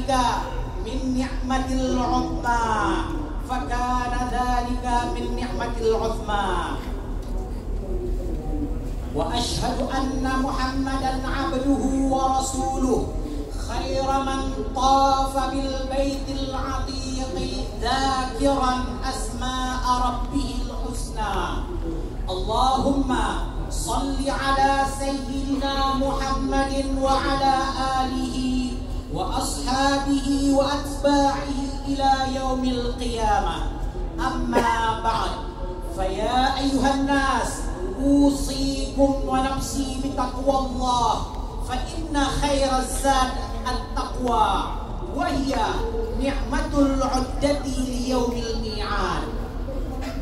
dzalika min ni'matil 'uzma, fakana dzalika min ni'matil 'uzma. Wa asyhadu anna Muhammadan 'abduhu wa rasuluhu khairu man tafa bil baitil 'atiq dzakiran asma'a rabbihil husna. Allahumma salli ala sayyidina Muhammadin wa ala alihi wa ashabihi wa atba'ihi ila yaumil qiyamah. Amma ba'd, faya ayyuhan nas, usikum wa nafsi bitaqwallah, fa inna khairaz zad at-taqwa wa hiya ni'matul 'uddati li yaumil mi'ad.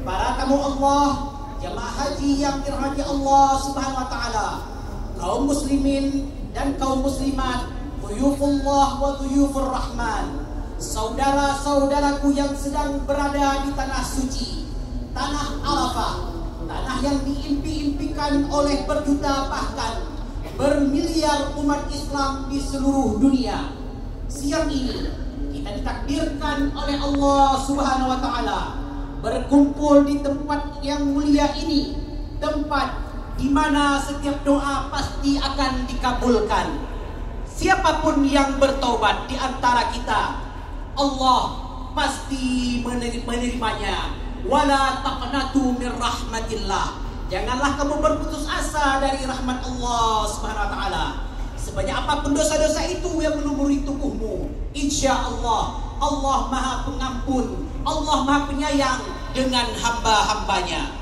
Para tamu Allah, jamaah haji yang dirahmati Allah Subhanahu wa taala, kaum muslimin dan kaum muslimat, dhuyufullah wa dhuyufur rahman, saudara-saudaraku yang sedang berada di tanah suci, tanah Arafah, tanah yang diimpi-impikan oleh berjuta bahkan bermiliar umat Islam di seluruh dunia. Siang ini kita ditakdirkan oleh Allah Subhanahu wa taala berkumpul di tempat yang mulia ini, tempat di mana setiap doa pasti akan dikabulkan. Siapapun yang bertobat di antara kita, Allah pasti menerimanya. Wala taqnatu min rahmatillah. Janganlah kamu berputus asa dari rahmat Allah Subhanahu wa taala. Sebanyak apapun dosa-dosa itu yang melumuri tubuhmu, insya Allah Allah Maha Pengampun, Allah Maha Penyayang dengan hamba-hambanya.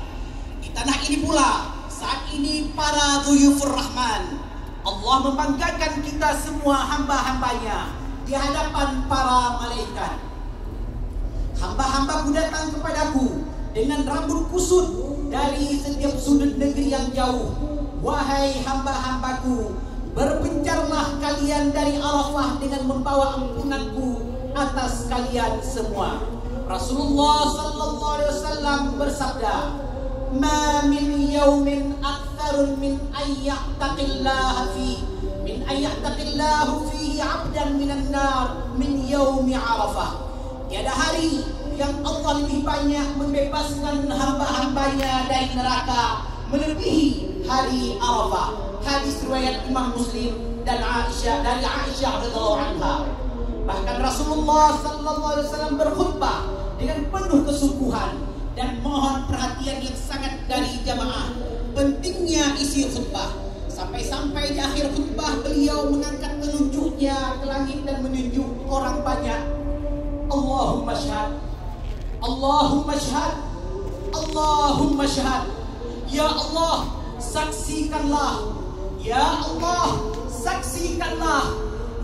Di tanah ini pula saat ini para dhuyufur rahman, Allah membanggakan kita semua hamba-hambanya di hadapan para malaikat. Hamba-hambaku datang kepadaku dengan rambut kusut dari setiap sudut negeri yang jauh. Wahai hamba-hambaku, berpencarlah kalian dari Arafah dengan membawa ampunanku atas kalian semua. Rasulullah sallallahu alaihi wasallam bersabda, "Ma min yaumin aktsarun min ayyattaqillaha fi min ayyattaqillahu fihi 'abdan minan nar min yaumi Arafah." Tiada hari yang Allah lebih banyak membebaskan hamba-hambanya dari neraka melebihi hari Arafah. Hadis riwayat Imam Muslim dan Aisyah, dari Aisyah radhiyallahu anha. Bahkan Rasulullah sallallahu alaihi wasallam berkhutbah dengan penuh kesungguhan dan mohon perhatian yang sangat dari jamaah. Pentingnya isi khutbah. Sampai-sampai di akhir khutbah beliau mengangkat telunjuknya ke langit dan menunjuk orang banyak. Allahumma syahad, Allahumma syahad, Allahumma syahad. Ya Allah, saksikanlah. Ya Allah, saksikanlah.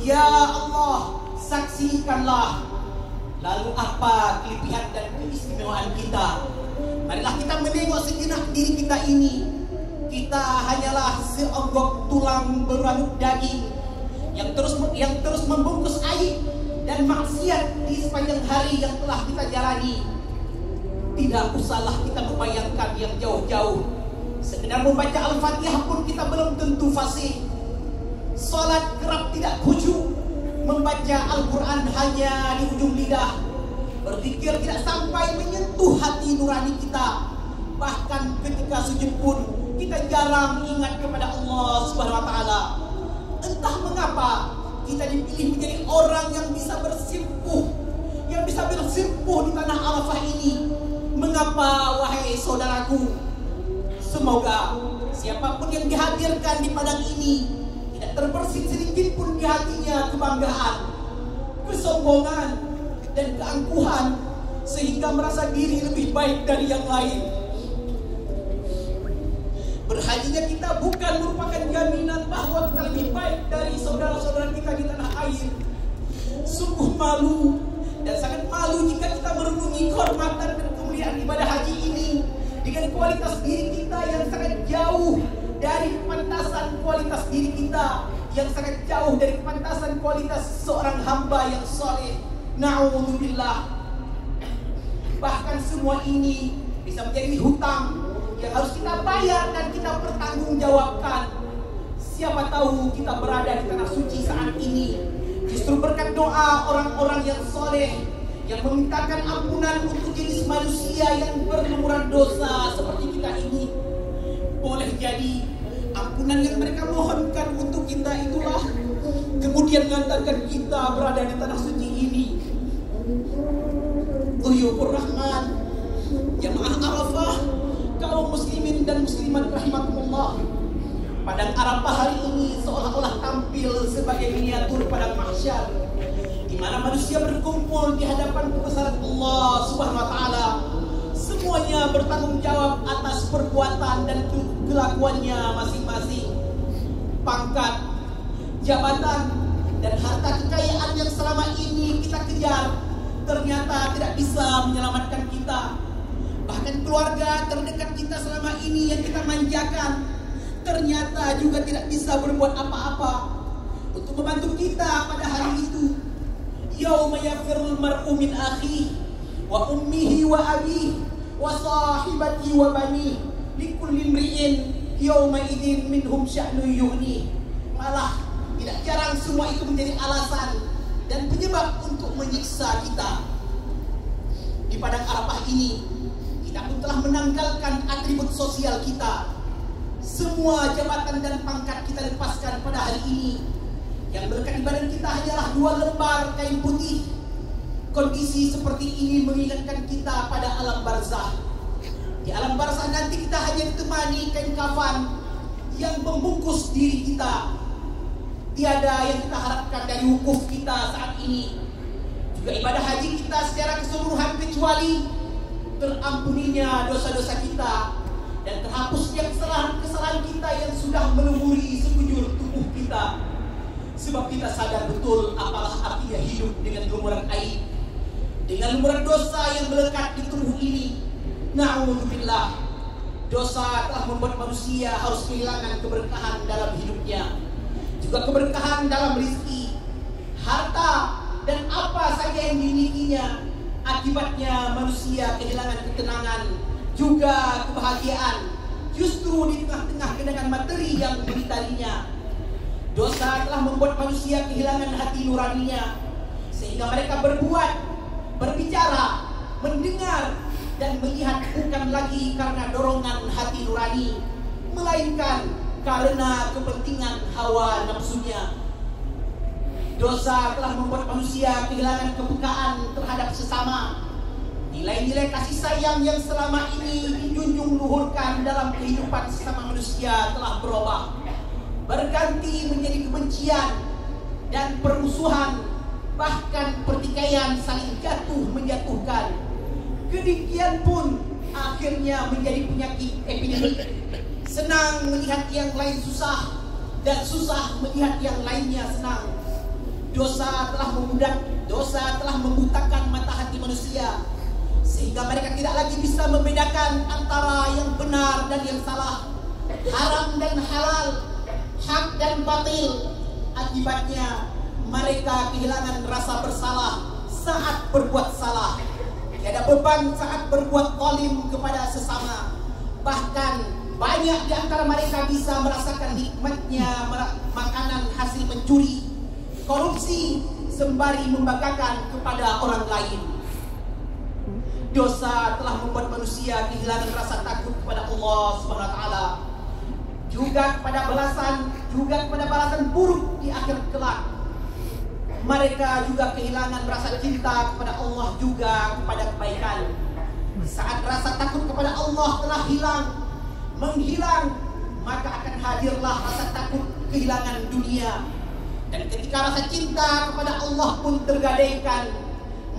Ya Allah, saksikanlah. Lalu apa kelebihan dan keistimewaan kita? Marilah kita menengok sejenak diri kita ini. Kita hanyalah seonggok tulang berambut daging yang terus membungkus aib dan maksiat di sepanjang hari yang telah kita jalani. Tidak usahlah kita membayangkan yang jauh-jauh. Sekedar membaca Al-Fatihah pun kita belum tentu fasih. Salat kerap tidak khusyuk. Membaca Al-Quran hanya di ujung lidah. Berzikir tidak sampai menyentuh hati nurani kita. Bahkan ketika sujud pun kita jarang ingat kepada Allah Subhanahu wa taala. Entah mengapa kita dipilih menjadi orang yang bisa bersimpuh, yang bisa bersimpuh di tanah Arafah ini. Mengapa, wahai saudaraku? Semoga siapapun yang dihadirkan di padang ini tidak terbersit sedikit pun di hatinya kebanggaan, kesombongan, dan keangkuhan sehingga merasa diri lebih baik dari yang lain. Berhajinya kita bukan merupakan jaminan bahwa kita lebih baik dari saudara-saudara kita di tanah air. Sungguh malu dan sangat malu jika kita merenungi kehormatan dan kemuliaan ibadah haji ini dengan kualitas diri kita yang sangat jauh dari kepantasan kualitas diri kita, yang sangat jauh dari kepantasan kualitas seorang hamba yang soleh. Na'udzubillah. Bahkan semua ini bisa menjadi hutang yang harus kita bayar dan kita pertanggungjawabkan. Siapa tahu kita berada di tanah suci saat ini justru berkat doa doa orang-orang yang soleh, yang memintakan ampunan untuk jenis manusia yang berlumuran dosa seperti kita ini. Boleh jadi ampunan yang mereka mohonkan untuk kita itulah kemudian mengantarkan kita berada di tanah suci ini. Dhuyufur Rahman, jamaah Arafah, kaum muslimin dan muslimat rahimakumullah. Padang Arafah hari ini seolah-olah tampil sebagai miniatur padang mahsyar, di mana manusia berkumpul di hadapan kebesaran Allah Subhanahu wa taala. Semuanya bertanggung jawab atas perbuatan dan kelakuannya masing-masing. Pangkat, jabatan, dan harta kekayaan yang selama ini kita kejar ternyata tidak bisa menyelamatkan kita. Bahkan keluarga terdekat kita selama ini yang kita manjakan ternyata juga tidak bisa berbuat apa-apa untuk membantu kita pada hari itu. Yauma yafirul mar'u min akhihi wa ummihi wa abihi wa sahibatihi wa banihi likulli imri'in yauma idzin minhum sya'nu yughni. Malah tidak jarang semua itu menjadi alasan dan penyebab untuk menyiksa kita. Di padang Arafah ini kita pun telah menanggalkan atribut sosial kita. Semua jabatan dan pangkat kita lepaskan pada hari ini. Yang melekat di badan kita hanyalah 2 lembar kain putih. Kondisi seperti ini mengingatkan kita pada alam barzah. Di alam barzah nanti kita hanya ditemani kain kafan yang membungkus diri kita. Tiada yang kita harapkan dari wukuf kita saat ini. Juga ibadah haji kita secara keseluruhan kecuali terampuninya dosa-dosa kita dan terhapusnya kesalahan kita yang sudah melumuri sekujur tubuh kita. Sebab kita sadar betul apalah artinya hidup dengan lumuran aib, dengan lumuran dosa yang melekat di tubuh ini. Na'udzubillah, dosa telah membuat manusia harus kehilangan keberkahan dalam hidupnya, juga keberkahan dalam rezeki, harta, dan apa saja yang dimilikinya. Akibatnya manusia kehilangan ketenangan, juga kebahagiaan, justru di tengah-tengah genangan materi yang ditarinya. Dosa telah membuat manusia kehilangan hati nuraninya, sehingga mereka berbuat, berbicara, mendengar, dan melihat bukan lagi karena dorongan hati nurani, melainkan karena kepentingan hawa nafsunya. Dosa telah membuat manusia kehilangan kepekaan terhadap sesama. Nilai-nilai kasih sayang yang selama ini dijunjung luhurkan dalam kehidupan sesama manusia telah berubah, berganti menjadi kebencian dan permusuhan, bahkan pertikaian saling jatuh menjatuhkan. Kedengkian pun akhirnya menjadi penyakit epidemik. Senang melihat yang lain susah, dan susah melihat yang lainnya senang. Dosa telah membutakan mata hati manusia, sehingga mereka tidak lagi bisa membedakan antara yang benar dan yang salah, haram dan halal, hak dan batil. Akibatnya mereka kehilangan rasa bersalah saat berbuat salah, tiada beban saat berbuat zalim kepada sesama. Bahkan banyak di antara mereka bisa merasakan hikmatnya makanan hasil mencuri, korupsi, sembari membanggakan kepada orang lain. Dosa telah membuat manusia kehilangan rasa takut kepada Allah Subhanahu wa taala, juga kepada balasan buruk di akhir kelak. Mereka juga kehilangan rasa cinta kepada Allah, juga kepada kebaikan. Saat rasa takut kepada Allah telah menghilang, maka akan hadirlah rasa takut kehilangan dunia. Dan ketika rasa cinta kepada Allah pun tergadaikan,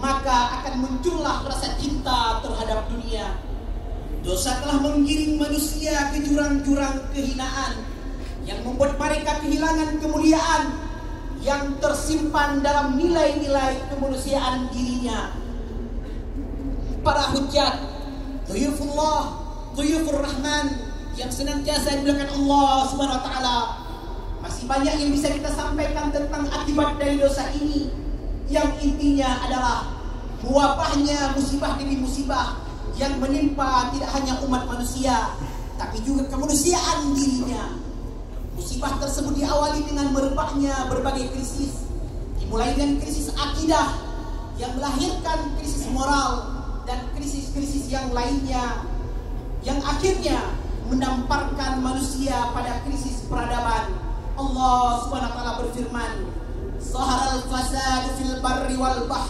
maka akan muncullah rasa cinta terhadap dunia. Dosa telah menggiring manusia ke jurang-jurang kehinaan yang membuat mereka kehilangan kemuliaan yang tersimpan dalam nilai-nilai kemanusiaan dirinya. Para hujjat, dhuyufullah, dhuyufur rahman yang senantiasa dimuliakan Allah Subhanahu wa taala, masih banyak yang bisa kita sampaikan tentang akibat dari dosa ini, yang intinya adalah wabahnya musibah demi musibah yang menimpa tidak hanya umat manusia, tapi juga kemanusiaan dirinya. Musibah tersebut diawali dengan merebaknya berbagai krisis, di Dimulai dengan krisis akidah yang melahirkan krisis moral dan krisis-krisis yang lainnya, yang akhirnya mendamparkan manusia pada krisis peradaban. Allah Subhanahu wa taala berfirman, "Zaharal fasadu fil barri wal bahr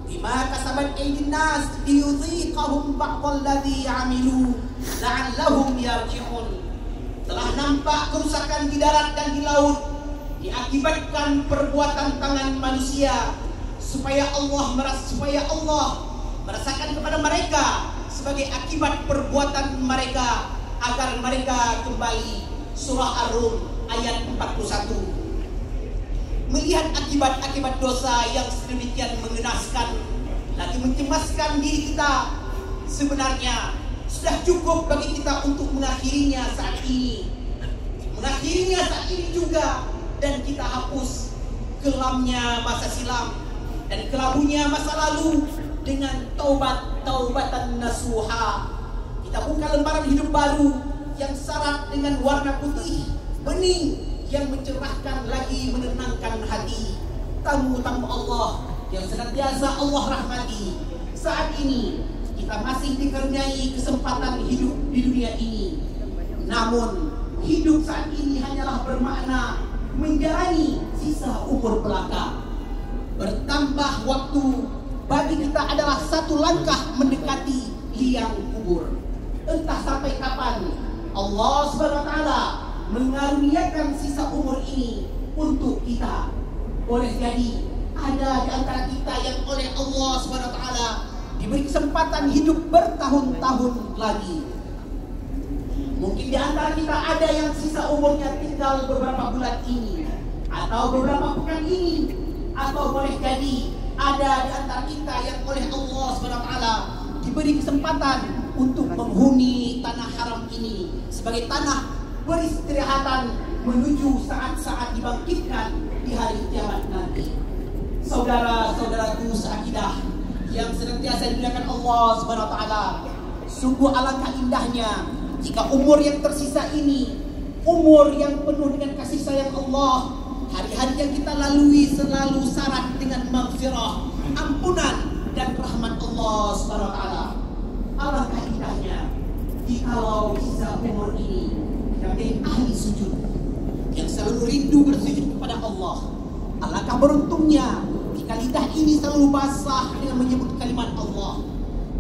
bima kasabat aydin nas liyudhiqahum ba'dalladzi 'amilu la'allahum yarji'un." Telah nampak kerusakan di darat dan di laut diakibatkan perbuatan tangan manusia, supaya Allah merasakan kepada mereka sebagai akibat perbuatan mereka, agar mereka kembali. Surah Ar-Rum ayat 41. Melihat akibat-akibat dosa yang sedemikian mengenaskan, lagi mencemaskan diri kita, sebenarnya sudah cukup bagi kita untuk mengakhirinya saat ini. Mengakhirinya saat ini juga, dan kita hapus kelamnya masa silam dan kelabunya masa lalu dengan taubatan nasuha. Kita buka lembaran hidup baru yang syarat dengan warna putih bening yang mencerahkan lagi menenangkan hati. Tamu-tamu Allah yang senantiasa Allah rahmati, saat ini kita masih dikaruniai kesempatan hidup di dunia ini. Namun hidup saat ini hanyalah bermakna menjalani sisa umur belaka. Bertambah waktu bagi kita adalah satu langkah mendekati liang kubur. Entah sampai kapan Allah Subhanahu wa taala mengaruniakan sisa umur ini untuk kita. Boleh jadi ada di antara kita yang oleh Allah Subhanahu wa taala diberi kesempatan hidup bertahun-tahun lagi. Mungkin di antara kita ada yang sisa umurnya tinggal beberapa bulan ini, atau beberapa pekan ini, atau boleh jadi ada di antara kita yang oleh Allah Subhanahu wa taala diberi kesempatan untuk menghuni tanah haram ini sebagai tanah peristirahatan menuju saat-saat dibangkitkan di hari kiamat nanti. Saudara-saudaraku seakidah yang senantiasa dimuliakan Allah Subhanahu wa taala, sungguh alangkah indahnya jika umur yang tersisa ini, umur yang penuh dengan kasih sayang Allah, hari-hari yang kita lalui selalu syarat dengan maghfirah, ampunan dan rahmat Allah Subhanahu wa taala. Alangkah indahnya jikalau sisa umur ini kita menjadi ahli sujud yang selalu rindu bersujud kepada Allah. Alangkah beruntungnya jika lidah ini selalu basah dengan menyebut kalimat Allah.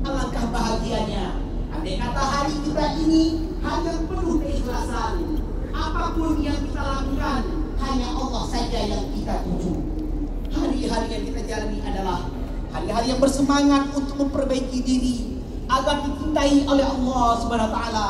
Alangkah bahagianya andai kata hari kita ini hanya penuh keikhlasan. Apapun yang kita lakukan, hanya Allah saja yang kita tuju. Hari-hari yang kita jalani adalah hari-hari yang bersemangat untuk memperbaiki diri agar dicintai oleh Allah Subhanahu wa taala.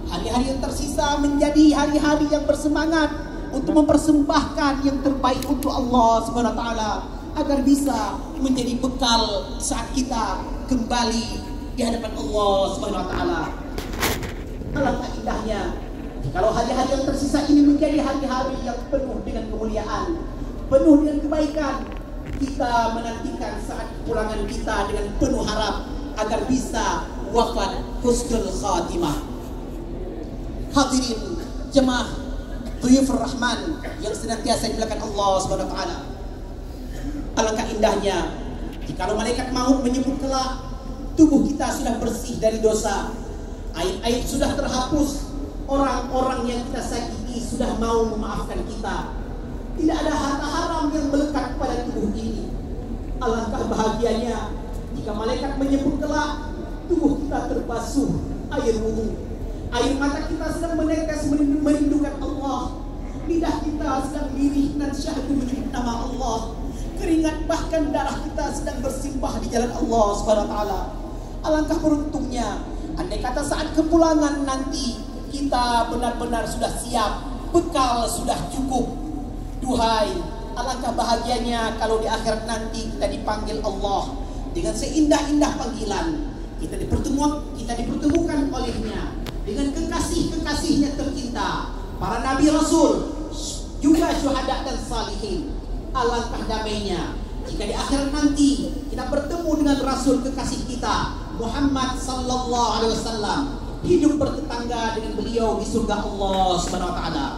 Hari-hari yang tersisa menjadi hari-hari yang bersemangat untuk mempersembahkan yang terbaik untuk Allah Subhanahu wa taala, agar bisa menjadi bekal saat kita kembali di hadapan Allah Subhanahu wa taala. Alangkah indahnya kalau hari-hari yang tersisa ini menjadi hari-hari yang penuh dengan kemuliaan, penuh dengan kebaikan. Kita menantikan saat kepulangan kita dengan penuh harap agar bisa wafat husnul khatimah. Hadirin jemaah Dhuyufur Rahman yang senantiasa dimuliakan Allah Subhanahu wa taala. Alangkah indahnya jika malaikat maut menyebut kelak tubuh kita sudah bersih dari dosa, aib-aib sudah terhapus, orang-orang yang kita sakiti sudah mau memaafkan kita, tidak ada harta haram yang melekat pada tubuh ini. Alangkah bahagianya jika malaikat menyebut kelak tubuh kita terbasuh air wudu, air mata kita sedang menetes merindukan Allah, lidah kita sedang lirih dan syahdu menyebut nama Allah, keringat bahkan darah kita sedang bersimbah di jalan Allah Subhanahu wa taala. Alangkah beruntungnya andai kata saat kepulangan nanti kita benar-benar sudah siap, bekal sudah cukup. Duhai, alangkah bahagianya kalau di akhirat nanti kita dipanggil Allah dengan seindah-indah panggilan. Kita dipertemukan olehnya dengan kekasih-kekasihnya tercinta, para nabi rasul, juga syuhada dan salihin. Alangkah damainya jika di akhirat nanti kita bertemu dengan rasul kekasih kita Muhammad sallallahu alaihi wasallam, hidup bertetangga dengan beliau di surga Allah Subhanahu wa taala.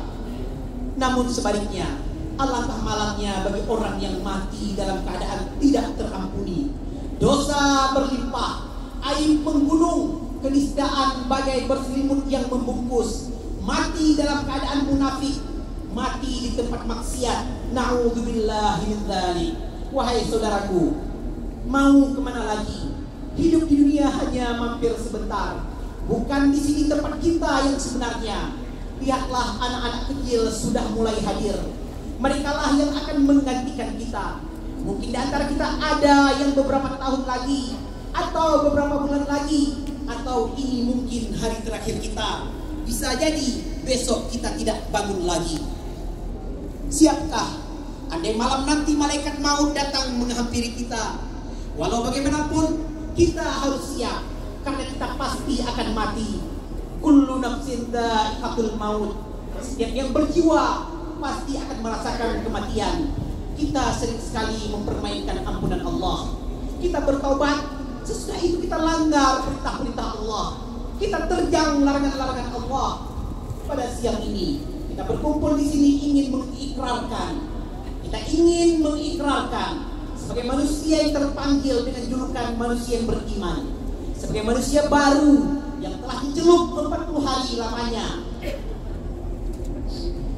Namun sebaliknya, Alangkah malangnya bagi orang yang mati dalam keadaan tidak terampuni. Dosa berlimpah, aib menggunung, keniscayaan bagai berselimut yang membungkus. Mati dalam keadaan munafik, mati di tempat maksiat. Na'udzubillahi min dzalik. Wahai saudaraku, mau kemana lagi? Hidup di dunia hanya mampir sebentar. Bukan di sini tempat kita yang sebenarnya. Lihatlah anak-anak kecil sudah mulai hadir. Merekalah yang akan menggantikan kita. Mungkin di antara kita ada yang beberapa tahun lagi, atau beberapa bulan lagi, atau ini mungkin hari terakhir kita. Bisa jadi besok kita tidak bangun lagi. Siapkah? Andai malam nanti malaikat maut datang menghampiri kita, walau bagaimanapun kita harus siap, karena kita pasti akan mati. Kullu nafsin dha'iqatul maut. Setiap yang berjiwa pasti akan merasakan kematian. Kita sering sekali mempermainkan ampunan Allah. Kita bertaubat, sesudah itu kita langgar perintah-perintah Allah. Kita terjang larangan-larangan Allah. Pada siang ini kita berkumpul di sini ingin mengikrarkan. Kita ingin mengikrarkan sebagai manusia yang terpanggil dengan julukan manusia yang beriman, sebagai manusia baru yang telah dicelup 40 hari lamanya.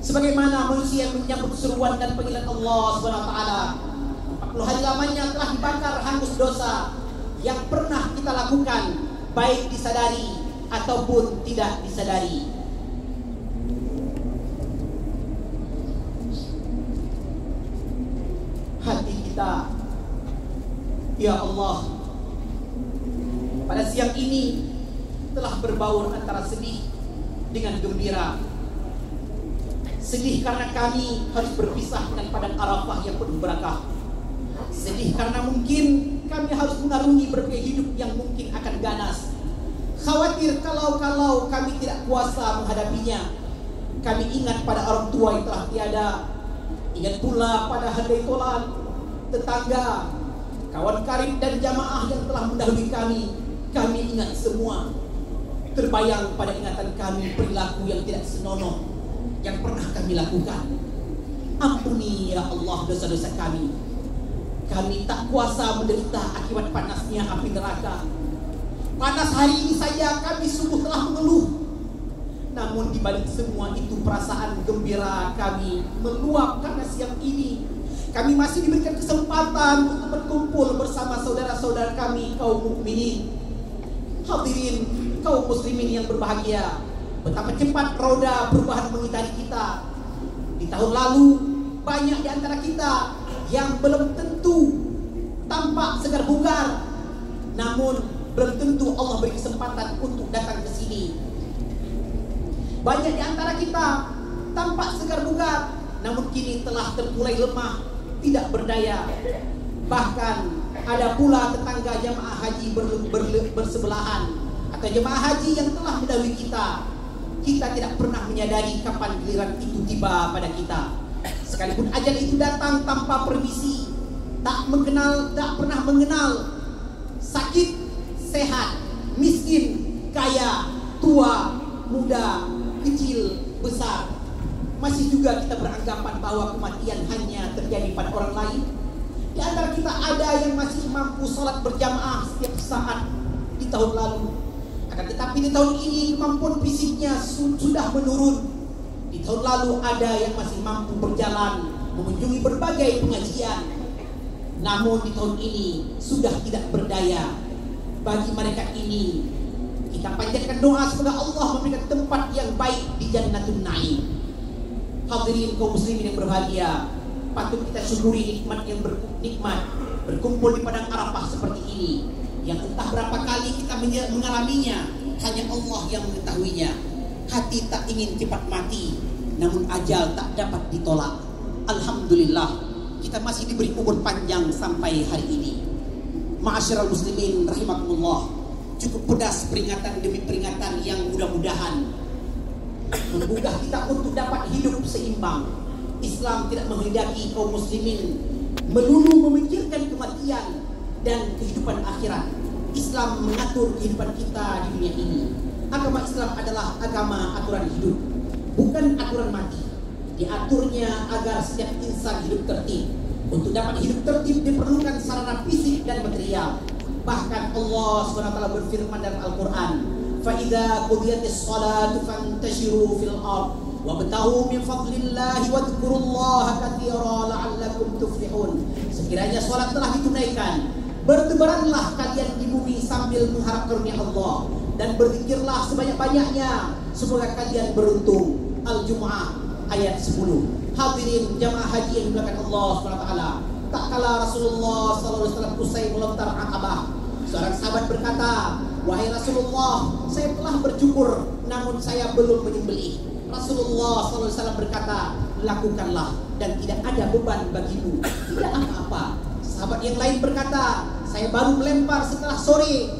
Sebagaimana manusia yang menyambut seruan dan panggilan Allah SWT, 40 hari lamanya telah dibakar hangus dosa yang pernah kita lakukan, baik disadari ataupun tidak disadari. Hati kita, ya Allah, pada siang ini telah berbaur antara sedih dengan gembira. Sedih karena kami harus berpisah dengan padang Arafah yang penuh berkah. Sedih karena mungkin kami harus mengarungi berbagai hidup yang mungkin akan ganas. Khawatir kalau kami tidak kuasa menghadapinya. Kami ingat pada orang tua yang telah tiada. Ingat pula pada handai tolan, tetangga, kawan karib dan jamaah yang telah mendahului kami. Kami ingat semua. Terbayang pada ingatan kami perilaku yang tidak senonoh yang pernah kami lakukan. Ampuni ya Allah dosa-dosa kami. Kami tak kuasa menderita akibat panasnya api neraka. Panas hari ini saja kami sungguh telah mengeluh. Namun di balik semua itu perasaan gembira kami meluap karena siang ini kami masih diberikan kesempatan untuk berkumpul bersama saudara-saudara kami kaum mukminin. Hadirin kaum muslimin yang berbahagia, betapa cepat roda perubahan mengitari kita. Di tahun lalu banyak di antara kita yang belum tentu tampak segar bugar, namun belum tentu Allah beri kesempatan untuk datang ke sini. Banyak di antara kita tampak segar bugar, namun kini telah terkulai lemah, tidak berdaya. Bahkan ada pula tetangga jemaah haji bersebelahan atau jemaah haji yang telah mendahului kita. Kita tidak pernah menyadari kapan giliran itu tiba pada kita. Sekalipun ajal itu datang tanpa permisi, tak pernah mengenal sakit, sehat, miskin, kaya, tua, muda, kecil, besar. Masih juga kita beranggapan bahwa kematian hanya terjadi pada orang lain. Di antara kita ada yang masih mampu sholat berjamaah setiap saat di tahun lalu. Akan tetapi di tahun ini kemampuan fisiknya sudah menurun. Di tahun lalu ada yang masih mampu berjalan, mengunjungi berbagai pengajian. Namun di tahun ini sudah tidak berdaya. Bagi mereka ini kita panjatkan doa semoga Allah memberikan tempat yang baik di Jannatul Naim. Hadirin kaum muslimin yang berbahagia, patut kita syukuri nikmat yang berkumpul di padang Arafah seperti ini, yang entah berapa kali kita mengalaminya, hanya Allah yang mengetahuinya. Hati tak ingin cepat mati, namun ajal tak dapat ditolak. Alhamdulillah, kita masih diberi umur panjang sampai hari ini. Ma'asyiral muslimin rahimakumullah, cukup pedas peringatan demi peringatan yang mudah-mudahan menggugah kita untuk dapat hidup seimbang. Islam tidak menghendaki kaum muslimin melulu memikirkan kematian dan kehidupan akhirat. Islam mengatur kehidupan kita di dunia ini. Agama Islam adalah agama aturan hidup, bukan aturan mati. diaturnya agar setiap insan hidup tertib. Untuk dapat hidup tertib diperlukan sarana fisik dan material. Bahkan Allah SWT berfirman dalam Al-Quran, فَإِذَا قُضِيَتِ الصَّلَاةُ فَانْتَشِرُوا فِي الْأَرْضِ وَابْتَغُوا مِنْ فَضْلِ اللَّهِ وَاذْكُرُوا اللَّهَ كَثِيرًا لَعَلَّكُمْ تُفْلِحُونَ. Sekiranya sholat telah ditunaikan, bertebaranlah kalian di bumi sambil mengharap karunia Allah, dan berzikirlah sebanyak-banyaknya, semoga kalian beruntung. Al-Jumu'ah ayat 10. Hadirin jamaah haji yang dimuliakan Allah SWT, tak kala Rasulullah SAW usai melontar Aqabah, seorang sahabat berkata, "Wahai Rasulullah, saya telah bercukur, namun saya belum menyembelih." Rasulullah SAW berkata, "Lakukanlah dan tidak ada beban bagimu, tidak apa-apa." Sahabat yang lain berkata, "Saya baru melempar setelah sore."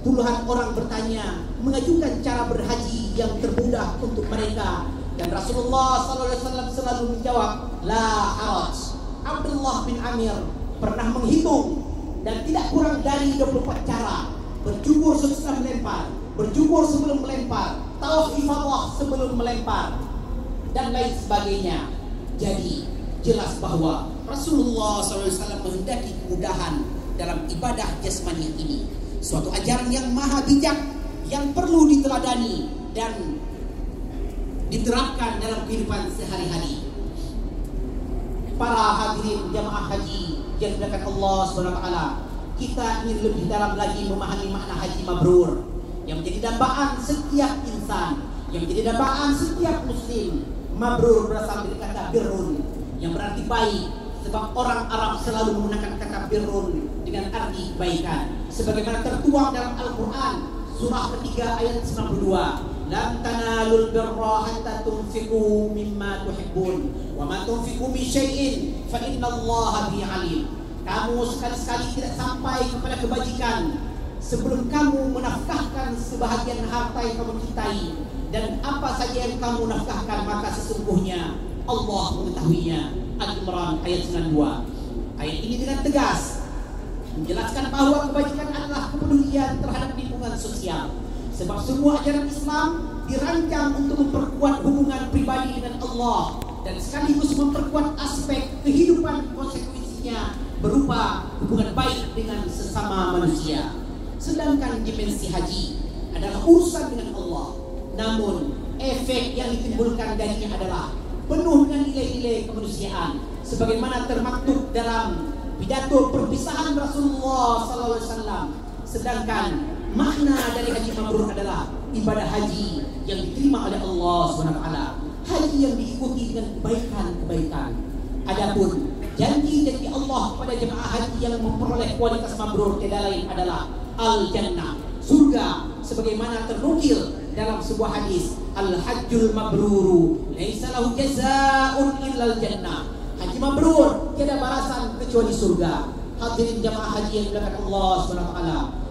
Puluhan orang bertanya, mengajukan cara berhaji yang termudah untuk mereka, dan Rasulullah SAW selalu menjawab, "La haraj." Abdullah bin Amir pernah menghitung dan tidak kurang dari 24 cara: bercukur setelah melempar, bercukur sebelum melempar, tawaf ifadah sebelum melempar, dan lain sebagainya. Jadi jelas bahwa Rasulullah SAW menghendaki kemudahan dalam ibadah jasmani ini, suatu ajaran yang maha bijak yang perlu diteladani dan diterapkan dalam kehidupan sehari-hari. Para hadirin jamaah haji yang dimuliakan Allah SWT, kita ingin lebih dalam lagi memahami makna haji mabrur yang menjadi dambaan setiap insan, yang menjadi dambaan setiap muslim. Mabrur berasal dari kata birrun yang berarti baik, sebab orang Arab selalu menggunakan kata birrun dengan arti kebaikan, sebagaimana tertuang dalam Al-Quran surah ketiga ayat 92. "Lan tanalul birra hatta tunfiqu mimma tuhibbun wa ma tunfiqu min syai'in fa innallaha bihi alim." Kamu sekali-sekali tidak sampai kepada kebajikan sebelum kamu menafkahkan sebahagian harta yang kamu cintai, dan apa saja yang kamu nafkahkan maka sesungguhnya Allah mengetahuinya. Al-Imran ayat 92. Ayat ini dengan tegas menjelaskan bahwa kebajikan adalah kepedulian terhadap lingkungan sosial, sebab semua ajaran Islam dirancang untuk memperkuat hubungan pribadi dengan Allah dan sekaligus memperkuat aspek kehidupan konsekuensinya berupa hubungan baik dengan sesama manusia. Sedangkan dimensi haji adalah urusan dengan Allah, namun efek yang ditimbulkan darinya adalah penuh dengan nilai-nilai kemanusiaan, sebagaimana termaktub dalam pidato perpisahan Rasulullah SAW. Sedangkan makna dari haji mabrur adalah ibadah haji yang diterima oleh Allah SWT, haji yang diikuti dengan kebaikan-kebaikan. Adapun janji-janji Allah kepada jemaah haji yang memperoleh kualitas mabrur tiada lain adalah al-jannah, surga, sebagaimana ternukil dalam sebuah hadis, "Al-hajjul mabruru laisa lahu jazaa'un illal jannah." Haji mabrur tiada balasan kecuali surga. Hadirin jemaah haji yang dimuliakan Allah SWT,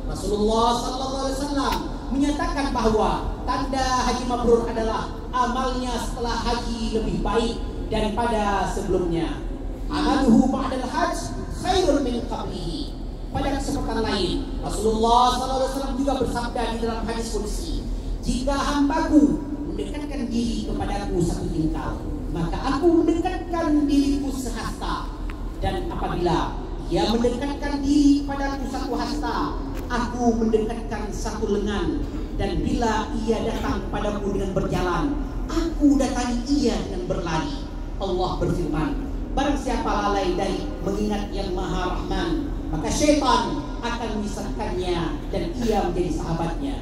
Rasulullah SAW menyatakan bahwa tanda haji mabrur adalah amalnya setelah haji lebih baik daripada sebelumnya. Amaluhu ba'dal hajj khairun min qablihi. Pada kesempatan lain, Rasulullah SAW juga bersabda di dalam hadis qudsi, "Jika hambaku mendekatkan diri kepadaku satu jengkal, maka aku mendekatkan diriku sehasta. Dan apabila ia mendekatkan diri kepadaku satu hasta, aku mendekatkan satu lengan. Dan bila ia datang padaku dengan berjalan, aku datangi ia dengan berlari." Allah berfirman, "Barang siapa lalai dari mengingat yang Maha Rahman, maka syaitan akan memisahkannya dan ia menjadi sahabatnya."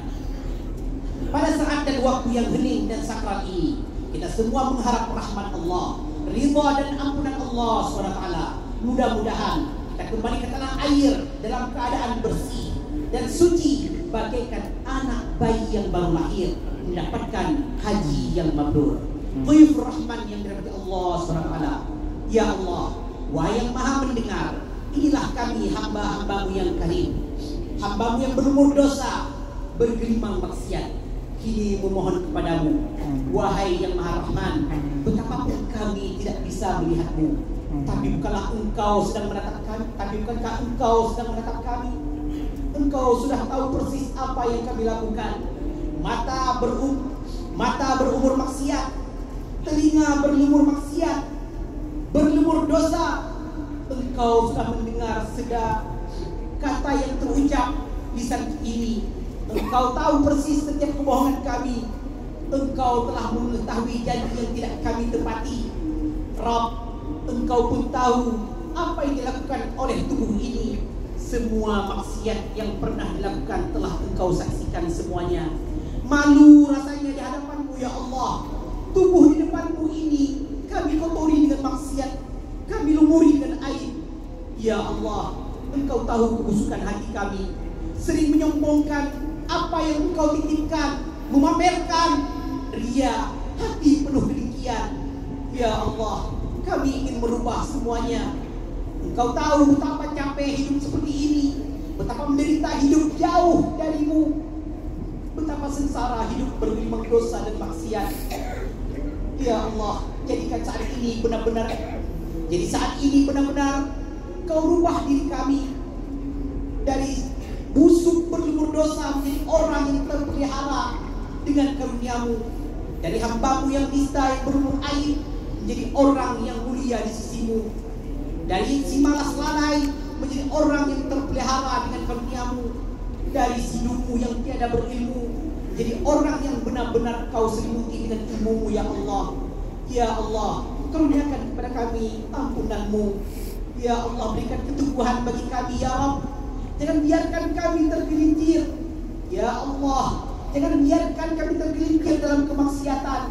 Pada saat dan waktu yang hening dan sakral ini, kita semua mengharap rahmat Allah, ridha dan ampunan Allah SWT. Mudah-mudahan kita kembali ke tanah air dalam keadaan bersih dan suci, bagaikan anak bayi yang baru lahir mendapatkan haji yang mabrur. Dhuyuf Rahman yang dirahmati Allah SWT. Ya Allah, wahai yang maha mendengar, inilah kami hamba-hambamu yang karim, hambamu yang berumur dosa, bergelimang maksiat, kini memohon kepadamu. Wahai yang maha Rahman, betapapun kami tidak bisa melihatmu, tapi bukanlah engkau sedang menatap kami, tapi bukankah engkau sedang menatap kami? Engkau sudah tahu persis apa yang kami lakukan. Mata berumur maksiat, telinga berlumur maksiat, berlumur dosa. Engkau sudah mendengar segala kata yang terucap lisan ini. Engkau tahu persis setiap kebohongan kami. Engkau telah mengetahui janji yang tidak kami tepati. Rabb, Engkau pun tahu apa yang dilakukan oleh tubuh ini. Semua maksiat yang pernah dilakukan telah Engkau saksikan semuanya. Malu rasanya di hadapan-Mu ya Allah. Tubuh di depan-Mu ini kami kotori dengan maksiat, kami lumuri dengan aib. Ya Allah, Engkau tahu kebusukan hati kami, sering menyombongkan apa yang Engkau titipkan, memamerkan, ria, hati penuh kedengkian. Ya Allah, kami ingin merubah semuanya. Engkau tahu betapa capek hidup seperti ini, betapa menderita hidup jauh dari-Mu, betapa sengsara hidup bergelimang dosa dan maksiat. Ya Allah, jadikan saat ini benar-benar, jadi saat ini benar-benar Kau rubah diri kami dari busuk berlumur dosa menjadi orang yang terpelihara dengan karunia-Mu, dari hamba-Mu yang nista yang berumur aib menjadi orang yang mulia di sisi-Mu, dari si malas lalai menjadi orang yang terpelihara dengan karunia-Mu, dari si dungu yang tiada berilmu menjadi orang yang benar-benar Kau selimuti dengan ilmu-Mu ya Allah. Ya Allah, karuniakan kepada kami ampunan-Mu. Ya Allah, berikan keteguhan bagi kami ya Rabb. Jangan biarkan kami tergelincir. Ya Allah, jangan biarkan kami tergelincir dalam kemaksiatan.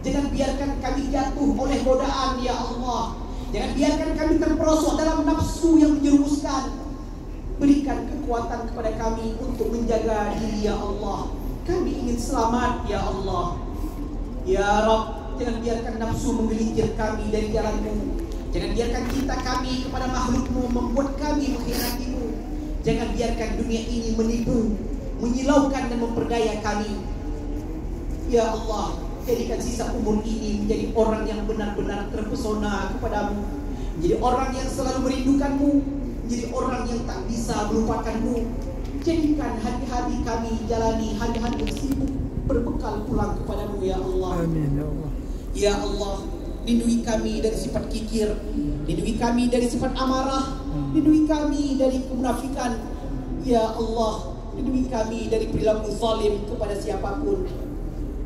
Jangan biarkan kami jatuh oleh godaan ya Allah. Jangan biarkan kami terperosok dalam nafsu yang menjerumuskan. Berikan kekuatan kepada kami untuk menjaga diri ya Allah. Kami ingin selamat ya Allah. Ya Rabb, jangan biarkan nafsu menggelincir kami dari jalan-Mu. Jangan biarkan cinta kami kepada makhluk-Mu membuat kami mengkhianati-Mu. Jangan biarkan dunia ini menipu, menyilaukan dan memperdaya kami. Ya Allah, jadikan sisa umur ini menjadi orang yang benar-benar terpesona kepada-Mu, menjadi orang yang selalu merindukan-Mu, menjadi orang yang tak bisa melupakan-Mu. Jadikan hari-hari kami jalani hari-hari yang sibuk berbekal pulang kepada-Mu ya Allah. Amin ya Allah. Ya Allah, lindungi kami dari sifat kikir, lindungi kami dari sifat amarah, lindungi kami dari kemunafikan. Ya Allah, lindungi kami dari perilaku zalim kepada siapapun.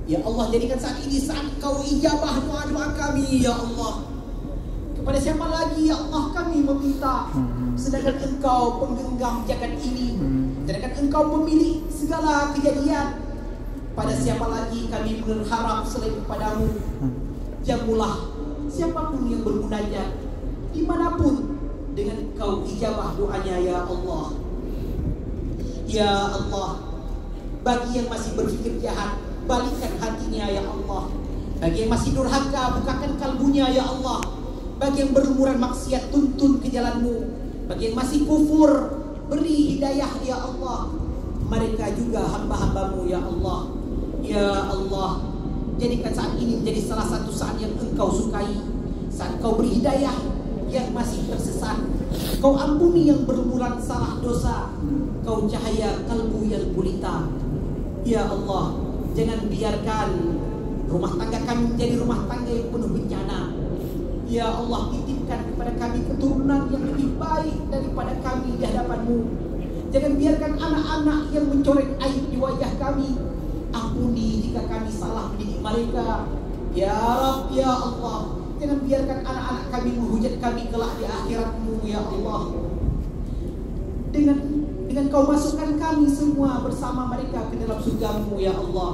Ya Allah, jadikan saat ini saat Kau ijabah doa-doa kami ya Allah. Kepada siapa lagi ya Allah kami meminta, sedangkan Engkau penggenggam jagat ini, sedangkan Engkau pemilik segala kejadian. Pada siapa lagi kami berharap selain kepadamu? Jamulah siapapun yang bermunajat dimanapun dengan Kau ijabah doanya ya Allah. Ya Allah, bagi yang masih berpikir jahat, balikkan hatinya ya Allah. Bagi yang masih durhaka, bukakan kalbunya ya Allah. Bagi yang berlumuran maksiat, tuntun ke jalan-Mu. Bagi yang masih kufur, beri hidayah ya Allah. Mereka juga hamba-hamba-Mu ya Allah. Ya Allah, jadikan saat ini menjadi salah satu saat yang Engkau sukai. Saat Kau beri hidayah yang masih tersesat, Kau ampuni yang berlumuran salah dosa, Kau cahaya kalbu yang gulita. Ya Allah, jangan biarkan rumah tangga kami menjadi rumah tangga yang penuh bencana. Ya Allah, titipkan kepada kami keturunan yang lebih baik daripada kami di hadapan-Mu. Jangan biarkan anak-anak yang mencoreng aib di wajah kami. Ampuni jika kami salah mendidik mereka. Ya Rabb, ya Allah, jangan biarkan anak-anak kami menghujat kami kelak di akhirat-Mu ya Allah. Dengan Kau masukkan kami semua bersama mereka ke dalam surga-Mu ya Allah.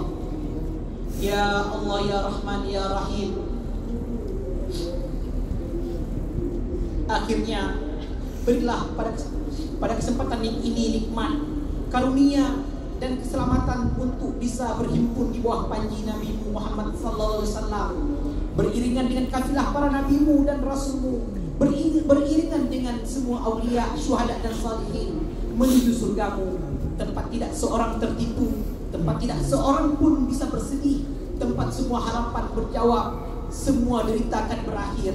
Ya Allah, ya Rahman, ya Rahim. Akhirnya berilah pada kesempatan ini nikmat, karunia dan keselamatan untuk bisa berhimpun di bawah panji Nabi Muhammad sallallahu alaihi wasallam, beriringan dengan kafilah para nabi-Mu dan rasul-Mu, beriringan dengan semua aulia, syuhada dan salihin menuju surga-Mu, tempat tidak seorang tertipu, tempat tidak seorang pun bisa bersedih, tempat semua harapan berjawab, semua derita akan berakhir.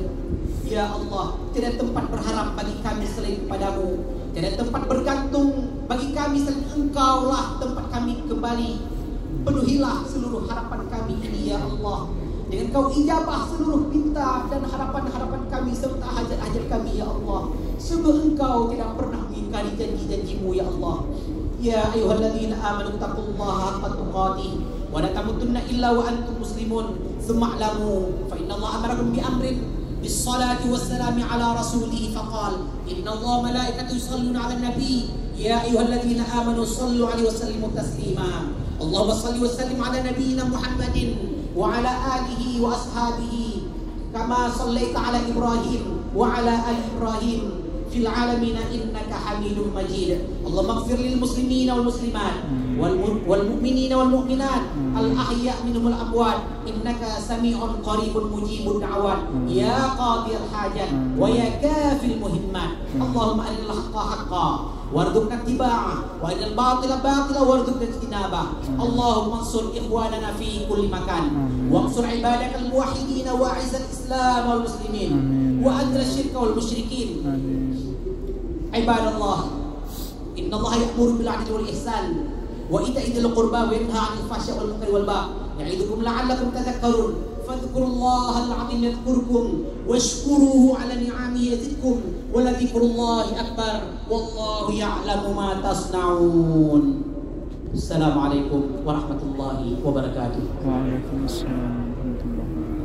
Ya Allah, tidak tempat berharap bagi kami selain kepadamu, tidak tempat bergantung bagi kami selain Engkau lah tempat kami kembali. Penuhilah seluruh harapan kami ini ya Allah. dengan Kau ijabah seluruh pinta dan harapan-harapan kami serta hajat-hajat kami ya Allah. Sungguh Engkau tidak pernah mengingkari janji-janji-Mu ya Allah. Ya ayyuhalladzina amanu taqullaha haqqa tuqatih wa la tamutunna illa wa antum muslimun. Tsumma a'lamu fa inna Allah amarakum bi amrin bis-salati was-salami ala rasulih faqala inna Allah malaikatahu yusalluna 'alan nabi ya ayyuhalladzina amanu sallu 'alaihi wa sallimu taslima. Allahumma salli wa sallim 'ala nabiyyina Muhammadin wa 'ala alihi wa ashabihi kama sallaita 'ala Ibrahim wa 'ala ali Ibrahim fil 'alamin innaka Hamidum Majid. Allahumma ighfir lil muslimina wal muslimat wal mu'minina wal mu'minat al ahya' minhum al amwat innaka sami'un qaribun mujibud da'wat ya qadhil hajat wa ya kafil muhimmat. Allahumma arinal haqqa haqqan warzuqna ittiba'ah wa arinal batila batila warzuqna ijtinabah. Allahumma ansur ikhwanana fi kulli makan wa ansur ibadakal muwahhidin wa a'izzal islam wal muslimin wa adil asyirka wal musyrikin. Ibadallah, innallaha ya'muru bil 'adli wal ihsan wa ita'i dzil qurba wa yanha 'anil fahsya'i wal munkari wal baghi ya'idukum la'allakum tadhakkarun. Fadhkurullaha al-'azim yadhkurkum washkuruhu 'ala ni'amihi yazidkum wa la dzikrullahi akbar wallahu ya'lamu ma tasna'un. Assalamualaikum warahmatullahi wabarakatuh. Waalaikumsalam warahmatullahi wabarakatuh.